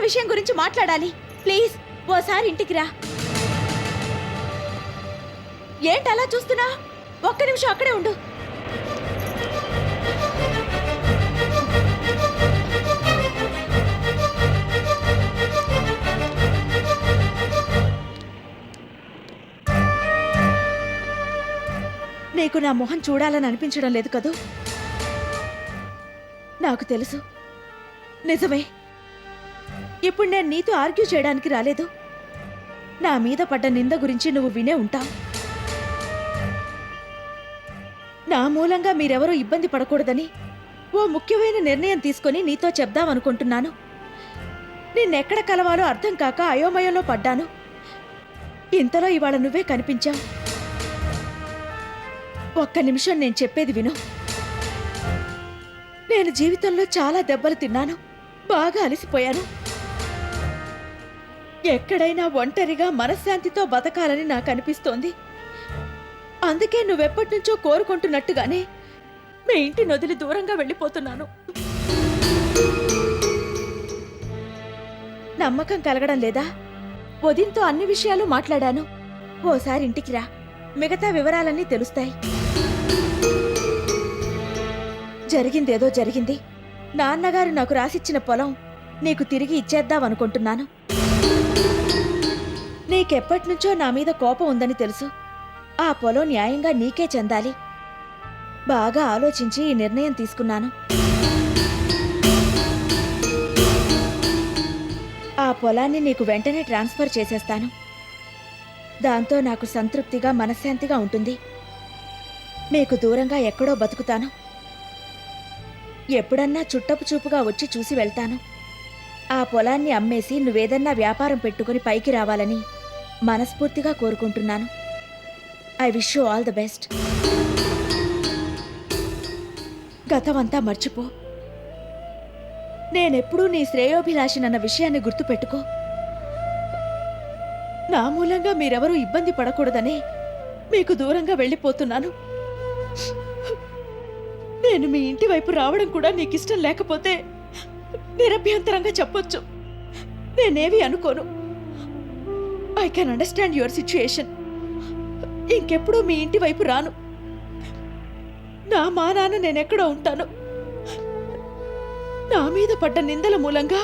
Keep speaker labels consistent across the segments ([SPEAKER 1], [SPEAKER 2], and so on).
[SPEAKER 1] విషయం గురించి మాట్లాడాలి. ప్లీజ్ ఓసారి ఇంటికి రా. ఏంటి అలా చూస్తున్నా? ఒక్క నిమిషం అక్కడే ఉండు. నీకు నా మొహం చూడాలని అనిపించడం లేదు కదూ? నాకు తెలుసు, నిజమే. ఇప్పుడు నేను నీతో ఆర్గ్యూ చేయడానికి రాలేదు. నా మీద పడ్డ నింద గురించి నువ్వు వినే ఉంటావు. నా మూలంగా మీరెవరూ ఇబ్బంది పడకూడదని ఓ ముఖ్యమైన నిర్ణయం తీసుకొని నీతో చెప్దామనుకుంటున్నాను. నిన్నెక్కడ కలవాలో అర్థం కాక అయోమయంలో పడ్డాను. ఇంతలో ఇవాళ నువ్వే కనిపించావు. ఒక్క నిమిషం నేను చెప్పేది విను. నేను జీవితంలో చాలా దెబ్బలు తిన్నాను, బాగా అలసిపోయాను. ఎక్కడైనా ఒంటరిగా మనశ్శాంతితో బతకాలని నాకు అనిపిస్తోంది. అందుకే నువ్వెప్పటినుంచో కోరుకుంటున్నట్టుగానే మీ ఇంటిని వదిలి దూరంగా వెళ్ళిపోతున్నాను. నమ్మకం కలగడం లేదా? వదిన్తో అన్ని విషయాలు మాట్లాడాను. ఓసారి ఇంటికి రా, మిగతా వివరాలన్నీ తెలుస్తాయి. జరిగిందేదో జరిగింది. నాన్నగారు నాకు రాసిచ్చిన పొలం నీకు తిరిగి ఇచ్చేద్దామనుకుంటున్నాను. నీకెప్పటినుంచో నా మీద కోపం ఉందని తెలుసు. ఆ పొలం న్యాయంగా నీకే చెందాలి. బాగా ఆలోచించి ఈ నిర్ణయం తీసుకున్నాను. ఆ పొలాన్ని నీకు వెంటనే ట్రాన్స్ఫర్ చేసేస్తాను. దాంతో నాకు సంతృప్తిగా మనశ్శాంతిగా ఉంటుంది. నీకు దూరంగా ఎక్కడో బతుకుతాను. ఎప్పుడన్నా చుట్టపు చూపుగా వచ్చి చూసి వెళ్తాను. ఆ పొలాన్ని అమ్మేసి నువ్వేదన్నా వ్యాపారం పెట్టుకుని పైకి రావాలని మనస్ఫూర్తిగా కోరుకుంటున్నాను. I wish you all the best. గతమంతా మర్చిపో. నేనెప్పుడూ నీ శ్రేయోభిలాషినన్న విషయాన్ని గుర్తుపెట్టుకో. నా మూలంగా మీరెవరూ ఇబ్బంది పడకూడదనే మీకు దూరంగా వెళ్ళిపోతున్నాను. నేను మీ ఇంటి వైపు రావడం కూడా నీకిష్టం లేకపోతే నిరభ్యంతరంగా చెప్పొచ్చు. నేనేవి అనుకోను. I can understand your situation. ఇంకెప్పుడూ మీ ఇంటి వైపు రాను. నా మానాన నేనెక్కడో ఉంటాను. నా మీద పడ్డ నిందల మూలంగా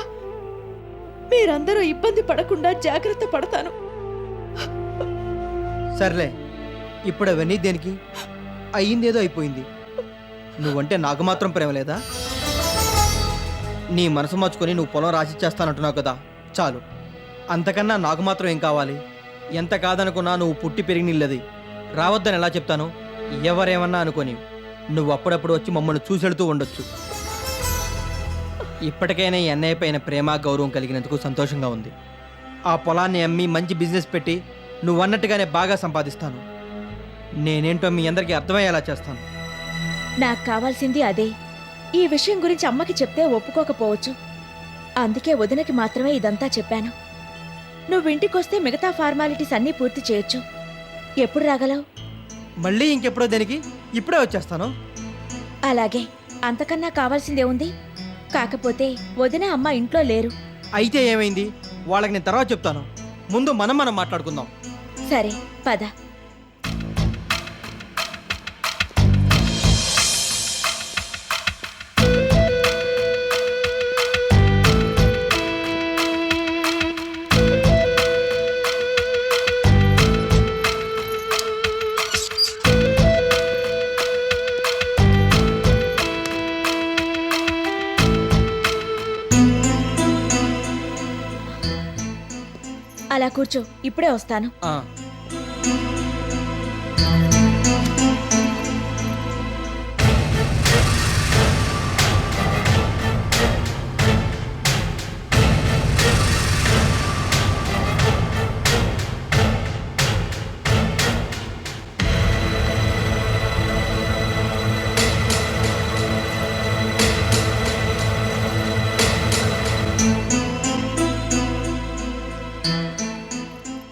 [SPEAKER 1] మీరందరూ ఇబ్బంది పడకుండా జాగ్రత్త పడతాను.
[SPEAKER 2] సర్లే, ఇప్పుడు అవన్నీ దేనికి? అయ్యిందేదో అయిపోయింది. నువ్వంటే నాకు మాత్రం ప్రేమ లేదా? నీ మనసు మార్చుకొని నువ్వు పొలం రాసిచ్చేస్తానంటున్నావు కదా, చాలు. అంతకన్నా నాకు మాత్రం ఏం కావాలి? ఎంత కాదనుకున్నా నువ్వు పుట్టి పెరిగినిల్లది. రావద్దని ఎలా చెప్తాను? ఎవరేమన్నా అనుకొని నువ్వు అప్పుడప్పుడు వచ్చి మమ్మల్ని చూసెడుతూ ఉండొచ్చు. ఇప్పటికైనా ఈ అన్నయ్య పైన ప్రేమ గౌరవం కలిగినందుకు సంతోషంగా ఉంది. ఆ పొలాన్ని అమ్మి మంచి బిజినెస్ పెట్టి నువ్వన్నట్టుగానే బాగా సంపాదిస్తాను. నేనేంటో మీ అందరికీ అర్థమయ్యేలా చేస్తాను.
[SPEAKER 1] నాకు కావాల్సింది అదే. ఈ విషయం గురించి అమ్మకి చెప్తే ఒప్పుకోకపోవచ్చు. అందుకే వదినకి మాత్రమే ఇదంతా చెప్పాను. నువ్వింటికొస్తే మిగతా ఫార్మాలిటీస్ అన్నీ పూర్తి చేయొచ్చు. ఎప్పుడు రాగలవు?
[SPEAKER 2] మళ్ళీ ఇంకెప్పుడో దేనికి? ఇప్పుడే వచ్చేస్తాను.
[SPEAKER 1] అలాగే. అంతకన్నా కావాల్సిందేముంది? కాకపోతే వదిన అమ్మ ఇంట్లో లేరు.
[SPEAKER 2] అయితే ఏమైంది? వాళ్ళకి నేను తర్వాత చెప్తాను. ముందు మనం మాట్లాడుకుందాం.
[SPEAKER 1] సరే పద. అలా కూర్చో, ఇప్పుడే వస్తాను.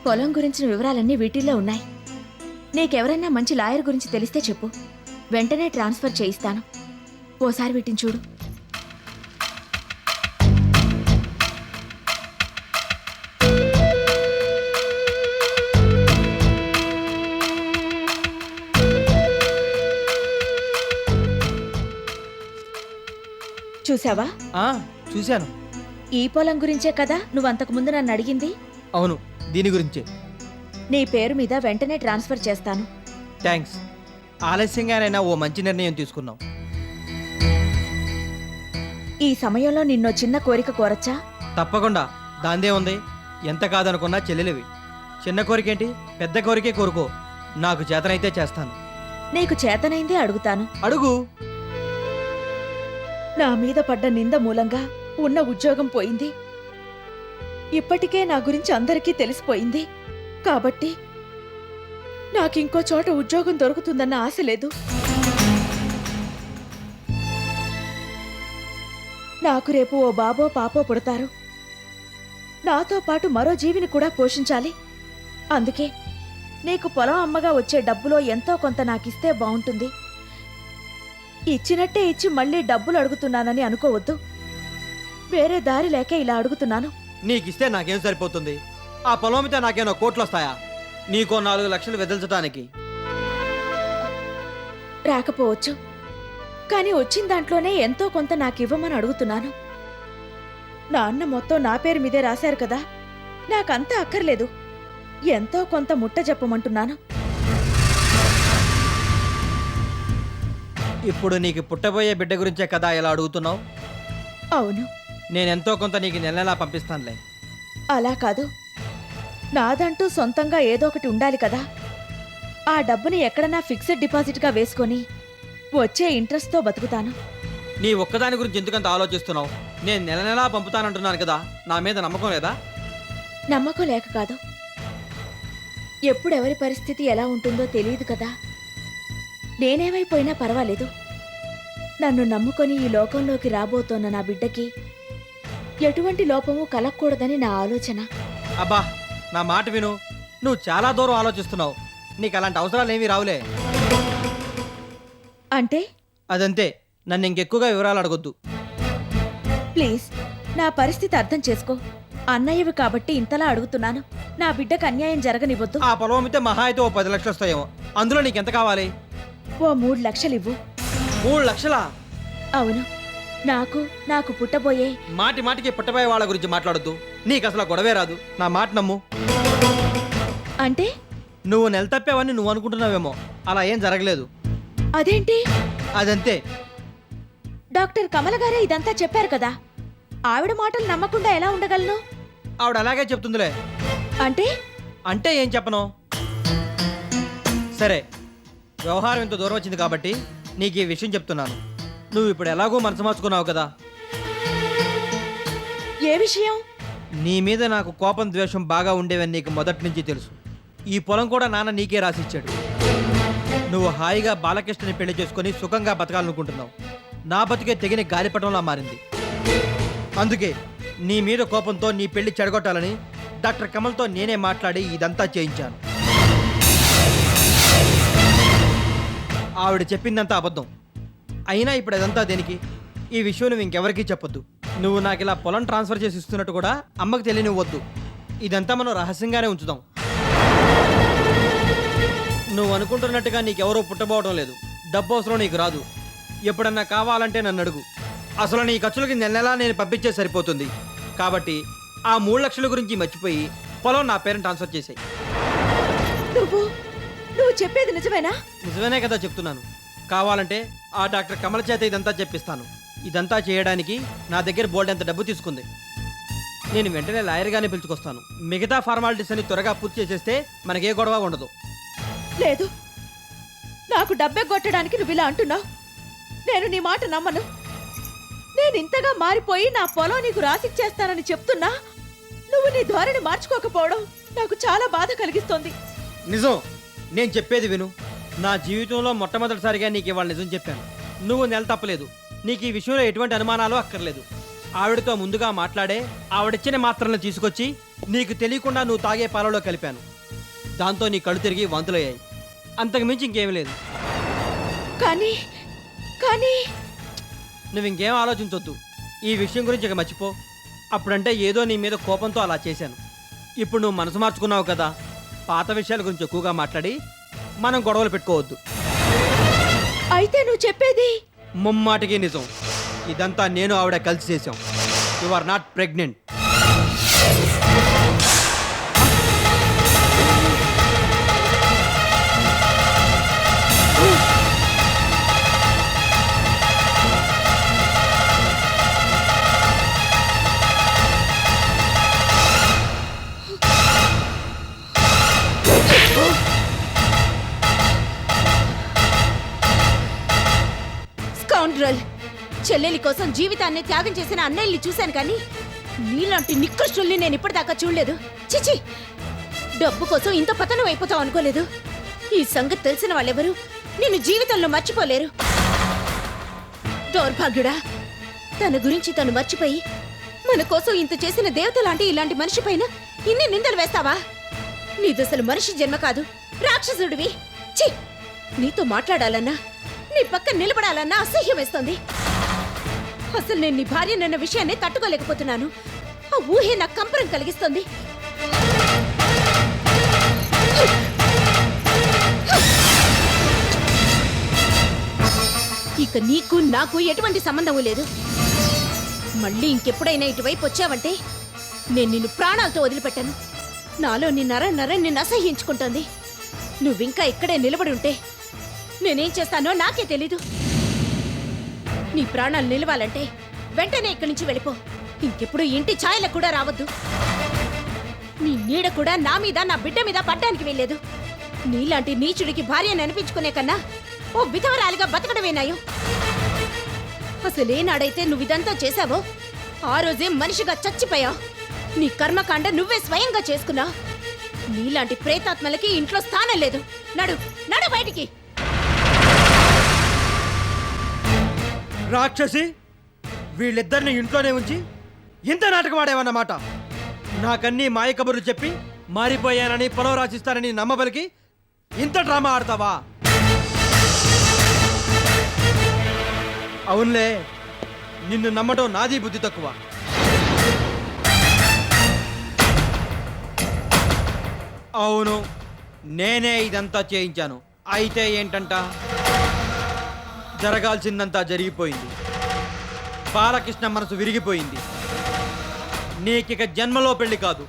[SPEAKER 1] పొలం గురించిన వివరాలన్నీ వీటిల్లో ఉన్నాయి. నీకెవరైనా మంచి లాయర్ గురించి తెలిస్తే చెప్పు, వెంటనే ట్రాన్స్ఫర్ చేయిస్తాను. ఓసారి వీటిని చూడు. చూసావా?
[SPEAKER 2] ఆ, చూశాను.
[SPEAKER 1] ఈ పొలం గురించే కదా నువ్వు అంతకు ముందు నన్ను అడిగింది.
[SPEAKER 2] అవును, దీని గురించే.
[SPEAKER 1] నీ పేరు మీద వెంటనే ట్రాన్స్ఫర్ చేస్తాను.
[SPEAKER 2] థ్యాంక్స్. ఆలస్యంగానైనా ఓ మంచి నిర్ణయం తీసుకున్నావు.
[SPEAKER 1] ఈ సమయంలో నిన్నో చిన్న కోరిక కోరచ్చా?
[SPEAKER 2] తప్పకుండా. దాందే ఉంది. ఎంత కాదనుకున్నా చెల్లెలివి. చిన్న కోరికేంటి, పెద్ద కోరికే కోరుకో. నాకు చేతనైతే చేస్తాను.
[SPEAKER 1] నీకు చేతనైందే అడుగుతాను.
[SPEAKER 2] అడుగు.
[SPEAKER 1] నా మీద పడ్డ నింద మూలంగా ఉన్న ఉద్యోగం పోయింది. ఇప్పటికే నా గురించి అందరికీ తెలిసిపోయింది. కాబట్టి నాకింకో చోట ఉద్యోగం దొరుకుతుందన్న ఆశ లేదు. నాకు రేపు ఓ బాబో పాపో పుడతారు. నాతో పాటు మరో జీవిని కూడా పోషించాలి. అందుకే నీకు పొలం అమ్మగా వచ్చే డబ్బులో ఎంతో కొంత నాకిస్తే బావుంటుంది. ఇచ్చినట్టే ఇచ్చి మళ్ళీ డబ్బులు అడుగుతున్నానని అనుకోవద్దు. వేరే దారి లేక ఇలా అడుగుతున్నాను.
[SPEAKER 2] నీకిస్తే నాకేం సరిపోతుంది? ఆ పొలం మీద నాకేమో కోట్లు వస్తాయా? నీకో 4 లక్షలు వెదల్చడానికి.
[SPEAKER 1] రాకపోవచ్చు, కానీ వచ్చిన దాంట్లోనే ఎంతో కొంత నాకివ్వమని అడుగుతున్నాను. నా అన్న మొత్తం నా పేరు మీదే రాశారు కదా, నాకంతా అక్కర్లేదు. ఎంతో కొంత ముట్ట చెప్పమంటున్నాను.
[SPEAKER 2] ఇప్పుడు నీకు పుట్టబోయే బిడ్డ గురించే కదా ఇలా అడుగుతున్నావు?
[SPEAKER 1] అవును.
[SPEAKER 2] నేనెంతో కొంత నీకు నెలలా పంపిస్తానులే.
[SPEAKER 1] అలా కాదు, నాదంటూ సొంతంగా ఏదో ఒకటి ఉండాలి కదా. ఆ డబ్బుని ఎక్కడన్నా ఫిక్స్డ్ డిపాజిట్గా వేసుకొని వచ్చే ఇంట్రెస్ట్తో బతుకుతాను.
[SPEAKER 2] నీ ఒక్కదాని గురించి ఎందుకంత ఆలోచిస్తున్నావు? నేను నెలలా పంపుతానంటున్నాను కదా, నా మీద నమ్మకం లేదా?
[SPEAKER 1] నమ్మకం లేక కాదు, ఎప్పుడెవరి పరిస్థితి ఎలా ఉంటుందో తెలియదు కదా. నేనేమైపోయినా పర్వాలేదు. నన్ను నమ్ముకొని ఈ లోకంలోకి రాబోతోన్న నా బిడ్డకి ఎటువంటి లోపము కలగకూడదని నా ఆలోచన.
[SPEAKER 2] అబ్బా, నా మాట విను. నువ్వు చాలా దూరం ఆలోచిస్తున్నావు. నీకు అలాంటి అవసరాలు ఏమీ రావులే.
[SPEAKER 1] అంటే?
[SPEAKER 2] అదంతే. నన్ను ఇంకెక్కువగా వివరాలు అడగొద్దు.
[SPEAKER 1] ప్లీజ్, నా పరిస్థితి అర్థం చేసుకో. అన్నయ్యవి కాబట్టి ఇంతలా అడుగుతున్నాను. నా బిడ్డకు అన్యాయం జరగనివ్వద్దు.
[SPEAKER 2] ఆ పొలం అమ్మితే మహా అయితే ఓ 10 లక్షలు వస్తాయేమో. అందులో నీకెంత కావాలి?
[SPEAKER 1] ఓ 3 లక్షలు ఇవ్వు.
[SPEAKER 2] 3 లక్షలా?
[SPEAKER 1] అవును. నాకు పుట్టబోయే
[SPEAKER 2] మాటి మాటికి పుట్టబోయే వాళ్ళ గురించి మాట్లాడొద్దు. నీకు అసలు గొడవే రాదు. నా మాట నమ్ము.
[SPEAKER 1] అంటే?
[SPEAKER 2] నువ్వు నెల తప్పావని నువ్వు అనుకుంటున్నావేమో. అలా ఏం జరగలేదు.
[SPEAKER 1] అదేంటి?
[SPEAKER 2] అదంతే.
[SPEAKER 1] డాక్టర్ కమల గారే ఇదంతా చెప్పారు కదా, ఆవిడ మాటలు నమ్మకుండా ఎలా ఉండగలను?
[SPEAKER 2] ఆవిడ అలాగే చెప్తుందిలే.
[SPEAKER 1] అంటే?
[SPEAKER 2] అంటే ఏం చెప్పను. సరే, వ్యవహారం ఇంత దూరం వచ్చింది కాబట్టి నీకు ఈ విషయం చెప్తున్నాను. నువ్వు ఇప్పుడు ఎలాగో మనసు మార్చుకున్నావు కదా.
[SPEAKER 1] ఏ విషయం?
[SPEAKER 2] నీ మీద నాకు కోపం ద్వేషం బాగా ఉండేవని నీకు మొదటి నుంచి తెలుసు. ఈ పొలం కూడా నాన్న నీకే రాసిచ్చాడు. నువ్వు హాయిగా బాలకృష్ణని పెళ్లి చేసుకుని సుఖంగా బతకాలనుకుంటున్నావు. నా బతుకే తెగిన గాలిపటంలా మారింది. అందుకే నీ మీద కోపంతో నీ పెళ్లి చెడగొట్టాలని డాక్టర్ కమల్తో నేనే మాట్లాడి ఇదంతా చేయించాను. ఆవిడ చెప్పిందంతా అబద్ధం. అయినా ఇప్పుడు అదంతా దేనికి? ఈ విషయం నువ్వు ఇంకెవరికీ చెప్పొద్దు. నువ్వు నాకు ఇలా పొలం ట్రాన్స్ఫర్ చేసి ఇస్తున్నట్టు కూడా అమ్మకి తెలియనివ్వద్దు. ఇదంతా మనం రహస్యంగానే ఉంచుదాం. నువ్వు అనుకుంటున్నట్టుగా నీకెవరో పుట్టబోవడం లేదు. డబ్బు అవసరం నీకు రాదు. ఎప్పుడన్నా కావాలంటే నన్ను అడుగు. అసలు నీ ఖర్చులకి నెలలా నేను పంపించే సరిపోతుంది. కాబట్టి ఆ 3 లక్షల గురించి మర్చిపోయి పొలం నా పేరుని ట్రాన్స్ఫర్ చేసాయి.
[SPEAKER 1] నువ్వు చెప్పేది నిజమేనా?
[SPEAKER 2] నిజమేనే కదా చెప్తున్నాను. కావాలంటే ఆ డాక్టర్ కమల చేత ఇదంతా చెప్పిస్తాను. ఇదంతా చేయడానికి నా దగ్గర బోల్డ్ ఎంత డబ్బు తీసుకుంది. నేను వెంటనే లాయర్గానే పిలుచుకొస్తాను. మిగతా ఫార్మాలిటీస్ అని త్వరగా పూర్తి చేసేస్తే మనకే గొడవ ఉండదు.
[SPEAKER 1] లేదు, నాకు డబ్బే కొట్టడానికి నువ్వు ఇలా అంటున్నావు. నేను నీ మాట నమ్మను. నేను ఇంతగా మారిపోయి నా పొలం నీకు రాసిచ్చేస్తానని చెప్తున్నా నువ్వు నీ ధోరణి మార్చుకోకపోవడం నాకు చాలా బాధ కలిగిస్తోంది.
[SPEAKER 2] నిజం. నేను చెప్పేది విను. నా జీవితంలో మొట్టమొదటిసారిగా నీకు ఇవాళ నిజం చెప్పాను. నువ్వు నెల తప్పలేదు. నీకు ఈ విషయంలో ఎటువంటి అనుమానాలు అక్కర్లేదు. ఆవిడతో ముందుగా మాట్లాడే ఆవిడిచ్చిన మాత్రలను తీసుకొచ్చి నీకు తెలియకుండా నువ్వు తాగే పాలలో కలిపాను. దాంతో నీ కళ్ళు తిరిగి వాంతులయ్యాయి. అంతకు మించి ఇంకేమీ లేదు.
[SPEAKER 1] కానీ కానీ
[SPEAKER 2] నువ్వు ఇంకేం ఆలోచించొద్దు. ఈ విషయం గురించి ఇక మర్చిపో. అప్పుడంటే ఏదో నీ మీద కోపంతో అలా చేశాను. ఇప్పుడు నువ్వు మనసు మార్చుకున్నావు కదా, పాత విషయాల గురించి ఎక్కువగా మాట్లాడి మనం గొడవలు పెట్టుకోవద్దు.
[SPEAKER 1] అయితే నువ్వు చెప్పేది
[SPEAKER 2] ముమ్మాటికి నిజం. ఇదంతా నేను ఆవిడ కలిసి చేసాం. You are not pregnant.
[SPEAKER 3] Scoundrel! చెల్లెలి కోసం జీవితాన్ని త్యాగం చేసిన అన్నయ్యని చూశాను కానీ నీలాంటి నికృష్టుల్ని నేను ఇప్పటిదాకా చూడలేదు. చిచి, డబ్బు కోసం ఇంత పతనం అయిపోతావు అనుకోలేదు. ఈ సంగతి తెలిసిన వాళ్ళెవరు నిన్ను జీవితంలో మర్చిపోలేరు. దౌర్భాగ్యుడా, తన గురించి తను మర్చిపోయి మన కోసం ఇంత చేసిన దేవత లాంటి ఇలాంటి మనిషి పైన ఇన్ని నిందలు వేస్తావా? నీదసలు మనిషి జన్మ కాదు, రాక్షసుడివి. ఛీ! నీతో మాట్లాడాలన్నా నీ పక్కన నిలబడాలన్నా అసహ్యం వేస్తోంది. అసలు నేను నీ భార్యనన్న విషయాన్ని తట్టుకోలేకపోతున్నాను. ఆ ఊహే నాకు కంపరం కలిగిస్తోంది. ఇక నీకు నాకు ఎటువంటి సంబంధం లేదు. మళ్ళీ ఇంకెప్పుడైనా ఇటువైపు వచ్చావంటే నేను నిన్ను ప్రాణాలతో వదిలిపెట్టాను. నాలో నీ నరం నిన్ను అసహ్యించుకుంటోంది. నువ్వింకా ఇక్కడే నిలబడి ఉంటే నేనేం చేస్తానో నాకే తెలీదు. నీ ప్రాణాలు నిలవాలంటే వెంటనే ఇక్కడి నుంచి వెళ్ళిపో. ఇంకెప్పుడు ఇంటి ఛాయలకు కూడా రావద్దు. నీ నీడ కూడా నా మీద, నా బిడ్డ మీద పడ్డానికి వెళ్ళలేదు. నీలాంటి నీచుడికి భార్యని అనిపించుకునే కన్నా ఓ విధవరాలిగా బతకడమేనాయో. అసలేనాడైతే నువ్వు ఇదంతా చేశావో ఆ రోజే మనిషిగా చచ్చిపోయావు. నీ కర్మకాండ నువ్వే స్వయంగా చేసుకున్నావు. నీలాంటి ప్రేతాత్మలకి ఇంట్లో స్థానం లేదు. నడు నడు బయటికి.
[SPEAKER 2] రాక్షసి, వీళ్ళిద్దరిని ఇంట్లోనే ఉంచి ఇంత నాటకం ఆడేవన్నమాట. నాకన్నీ మాయ కబుర్లు చెప్పి మారిపోయానని పొలం రాసిస్తానని నమ్మబలికి ఇంత డ్రామా ఆడతావా? అవునులే, నిన్ను నమ్మటం నాది బుద్ధి తక్కువ. అవును, నేనే ఇదంతా చేయించాను. అయితే ఏంటంట, జరగాల్సిందంతా జరిగిపోయింది. బాలకృష్ణ మనసు విరిగిపోయింది. నీకిక జన్మలో పెళ్లి కాదు.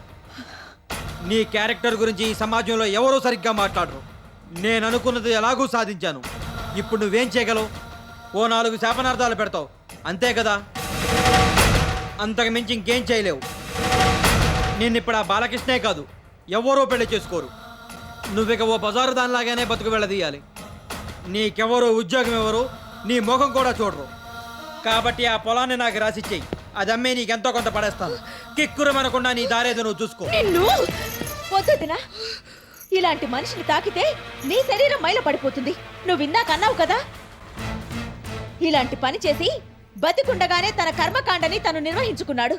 [SPEAKER 2] నీ క్యారెక్టర్ గురించి ఈ సమాజంలో ఎవరూ సరిగ్గా మాట్లాడరు. నేను అనుకున్నది ఎలాగూ సాధించాను. ఇప్పుడు నువ్వేం చేయగలవు? ఓ 4 శాపనార్థాలు పెడతావు, అంతే కదా. అంతకు మించి ఇంకేం చేయలేవు. నిన్నిప్పుడు ఆ బాలకృష్ణే కాదు, ఎవరో పెళ్లి చేసుకోరు. నువ్విక ఓ బజారు దానిలాగానే బతుకు వెళ్ళదీయాలి. నీకెవరో ఉద్యోగం ఎవరు, నీ ముఖం కూడా చూడరు. కాబట్టి ఆ పొలాన్ని నాకు రాసిచ్చేయి. అది అమ్మే నీకెంతో కొంత పడేస్తాను. కిక్కురమనకుండా నీ దారేదో నువ్వు చూసుకో.
[SPEAKER 1] వద్దుదినా, ఇలాంటి మనిషిని తాకితే నీ శరీరం మైల పడిపోతుంది. నువ్వు ఇందాక అన్నావు కదా, ఇలాంటి పని చేసి బతికుండగానే తన కర్మకాండని తను నిర్వహించుకున్నాడు.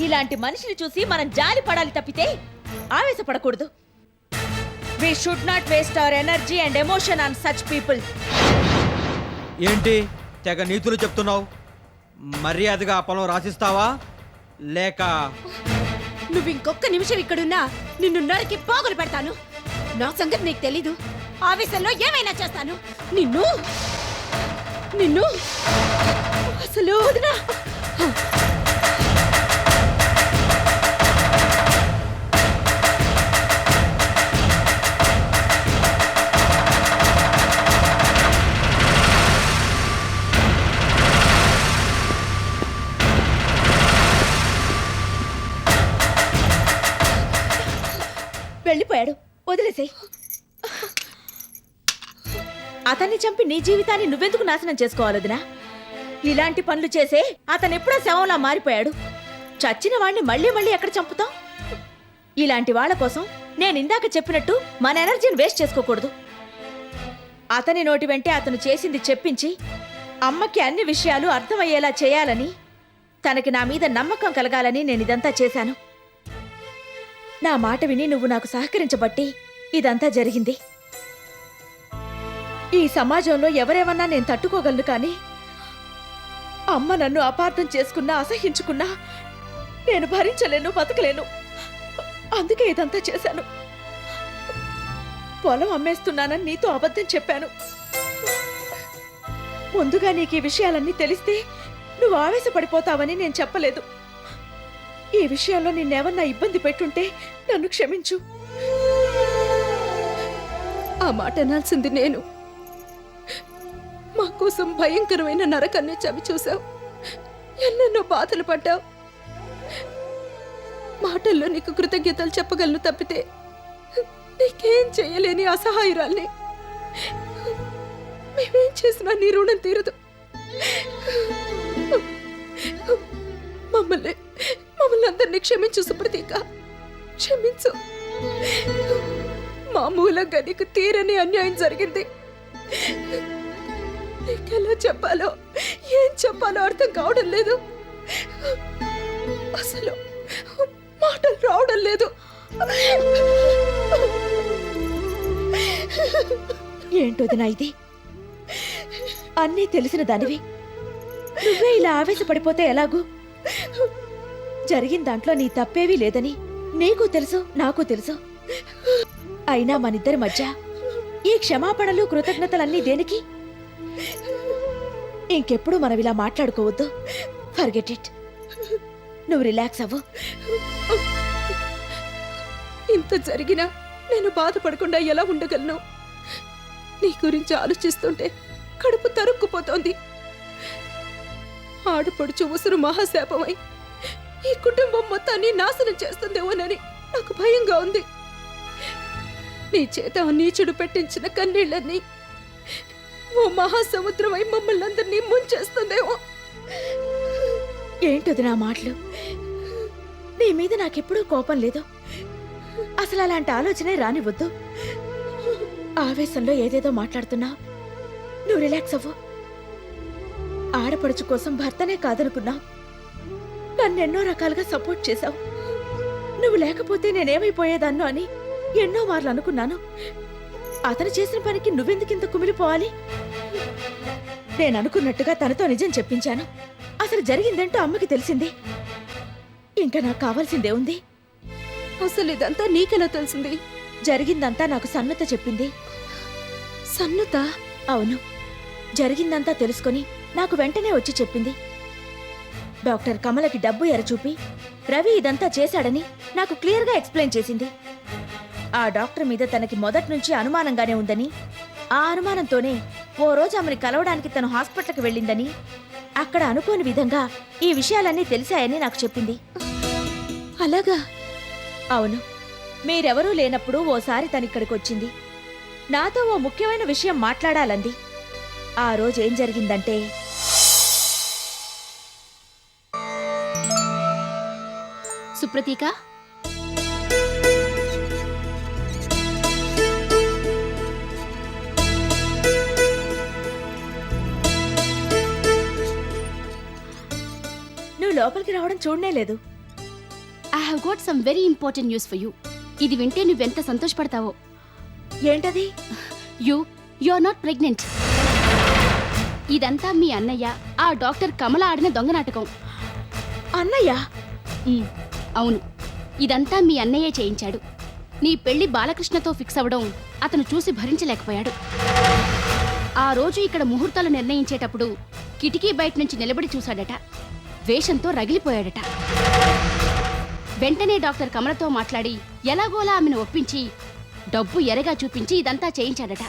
[SPEAKER 1] ఇలాంటి మనిషిని చూసి మనం జాలి పడాలి తప్పితే ఆవేశపడకూడదు. We should not waste our energy and emotion on such people.
[SPEAKER 2] ఏంటి తెగ నీతులు చెప్తున్నావు? మర్యాదగా ఆ పొలం రాసిస్తావా లేక?
[SPEAKER 3] నువ్వు ఇంకొక నిమిషం ఇక్కడున్నా నిన్ను నరికి పోగులు పెడతాను. నా సంగతి నీకు తెలీదు. ఆవేశంలో ఏమైనా చేస్తాను. నిన్ను నిన్ను అసలు వదినా.
[SPEAKER 1] వెళ్ళిపోయాడు, వదిలేసేయ్. అతన్ని చంపి నీ జీవితాన్ని నువ్వెందుకు నాశనం చేసుకోవాలి వదినా? ఇలాంటి పనులు చేసే అతను ఎప్పుడో శవంలా మారిపోయాడు. చచ్చిన వాడిని మళ్ళీ మళ్ళీ ఎక్కడ చంపుతాం? ఇలాంటి వాళ్ళ కోసం నేను ఇందాక చెప్పినట్టు మన ఎనర్జీని వేస్ట్ చేసుకోకూడదు. అతని నోటి వెంటే అతను చేసింది చెప్పించి అమ్మకి అన్ని విషయాలు అర్థమయ్యేలా చేయాలని, తనకి నా మీద నమ్మకం కలగాలని నేను ఇదంతా చేశాను. నా మాట విని నువ్వు నాకు సహకరించబట్టి ఇదంతా జరిగింది. ఈ సమాజంలో ఎవరేమన్నా నేను తట్టుకోగలను, కానీ అమ్మ నన్ను అపార్థం చేసుకున్నా, అసహించుకున్నా నేను భరించలేను, బతకలేను. అందుకే ఇదంతా చేశాను. పొలం అమ్మేస్తున్నానని నీతో అబద్ధం చెప్పాను. ముందుగా నీకు ఈ విషయాలన్నీ తెలిస్తే నువ్వు ఆవేశపడిపోతావని నేను చెప్పలేదు. ఈ విషయంలో నిన్నేమన్నా ఇబ్బంది పెట్టుంటే నన్ను క్షమించు.
[SPEAKER 3] ఆ మాట అనాల్సింది నేను. మా కోసం భయంకరమైన నరకాన్ని చవి చూసావు, ఎన్నెన్నో బాధలు పడ్డావు. మాటల్లో నీకు కృతజ్ఞతలు చెప్పగలను తప్పితే నీకేం చేయలేని అసహాయురాల్ని. మేమేం చేసినా నీ రుణం తీరదు. మమ్మల్ని అందరినీ క్షమించు సుప్రతీక, క్షమించు. మా మూలంగా నీకు తీరని అన్యాయం జరిగింది. నీకెలా చెప్పాలో ఏం చెప్పాలో అర్థం కావడం లేదు. అసలు మాటలు రావడం లేదు.
[SPEAKER 1] ఏంటోదినా ఇది? అన్నీ తెలిసిన దానివి నువ్వే ఇలా ఆవేశపడిపోతే ఎలాగూ? జరిగిన దాంట్లో నీ తప్పేవీ లేదని నీకు తెలుసు, నాకు తెలుసు. అయినా మనిద్దరి మధ్య ఈ క్షమాపణలు కృతజ్ఞతలన్నీ దేనికి? ఇంకెప్పుడు మనం ఇలా మాట్లాడుకోవద్దు. Forget it. నువ్వు రిలాక్స్ అవ్వు.
[SPEAKER 3] ఇంత జరిగినా నేను బాధపడకుండా ఎలా ఉండగలను? నీ గురించి ఆలోచిస్తుంటే కడుపు తరుక్కుపోతోంది. ఆడపడుచు ఉసురు మహాశాపమై ఈ కుటుంబం మొత్తాన్ని నాశనం చేస్తుందేమోనని నాకు భయంగా ఉంది. నీ చేత ఆ నీచుడు పెట్టించిన కన్నీళ్ళన్నీ ఓ మహాసముద్రమై మమ్మల్ని అందరినీ ముంచేస్తుందేమో.
[SPEAKER 1] ఏంటది నా మాటలు? నీ మీద నాకెప్పుడూ కోపం లేదు. అసలు అలాంటి ఆలోచనే రానివద్దు. ఆవేశంలో ఏదేదో మాట్లాడుతున్నావు. నువ్వు రిలాక్స్ అవ్వు. ఆడపడుచు కోసం భర్తనే కాదనుకున్నావు. నన్నెన్నో రకాలుగా సపోర్ట్ చేశావు. నువ్వు లేకపోతే నేనేమైపోయేదాన్నో అని ఎన్నో మార్లు అనుకున్నాను. అతను చేసిన పనికి నువ్వెందుకింత కుమిలిపోవాలి? నేను అనుకున్నట్టుగా తనతో నిజం చెప్పించాను. అసలు జరిగిందేంటో అమ్మకి తెలిసింది. ఇంకా నాకు కావాల్సిందే ఉంది.
[SPEAKER 3] అసలు ఇదంతా నీకెలా తెలిసింది?
[SPEAKER 1] జరిగిందంతా నాకు సన్నత చెప్పింది.
[SPEAKER 3] సన్నత?
[SPEAKER 1] అవును, జరిగిందంతా తెలుసుకొని నాకు వెంటనే వచ్చి చెప్పింది. డాక్టర్ కమలకి డబ్బు ఎరచూపి రవి ఇదంతా చేశాడని నాకు క్లియర్గా ఎక్స్ప్లెయిన్ చేసింది. ఆ డాక్టర్ మీద తనకి మొదటి నుంచి అనుమానంగానే ఉందని, ఆ అనుమానంతోనే ఓ రోజు ఆమెను కలవడానికి తను హాస్పిటల్కి వెళ్ళిందని, అక్కడ అనుకోని విధంగా ఈ విషయాలన్నీ తెలిసాయని నాకు చెప్పింది.
[SPEAKER 3] అలాగా?
[SPEAKER 1] అవును, మీరెవరూ లేనప్పుడు ఓసారి తనిక్కడికి వచ్చింది. నాతో ఓ ముఖ్యమైన విషయం మాట్లాడాలంది. ఆ రోజు ఏం జరిగిందంటే,
[SPEAKER 4] సుప్రతీక,
[SPEAKER 1] నువ్వు లోపలికి రావడం చూడనే లేదు.
[SPEAKER 4] I have got some very important news for you. ఇది వింటే నువ్వెంత సంతోషపడతావో.
[SPEAKER 1] ఏంటది?
[SPEAKER 4] You are not pregnant. ఇదంతా మీ అన్నయ్య, ఆ డాక్టర్ కమల ఆడిన దొంగ నాటకం.
[SPEAKER 1] అన్నయ్య?
[SPEAKER 4] అవును, ఇదంతా మీ అన్నయ్యే చేయించాడు. నీ పెళ్లి బాలకృష్ణతో ఫిక్స్ అవ్వడం అతను చూసి భరించలేకపోయాడు. ఆ రోజు ఇక్కడ ముహూర్తాలు నిర్ణయించేటప్పుడు కిటికీ బయట నుంచి నిలబడి చూశాడట. వేషంతో రగిలిపోయాడట. వెంటనే డాక్టర్ కమలతో మాట్లాడి ఎలాగోలా ఆమెను ఒప్పించి డబ్బు ఎరగా చూపించి ఇదంతా చేయించాడట.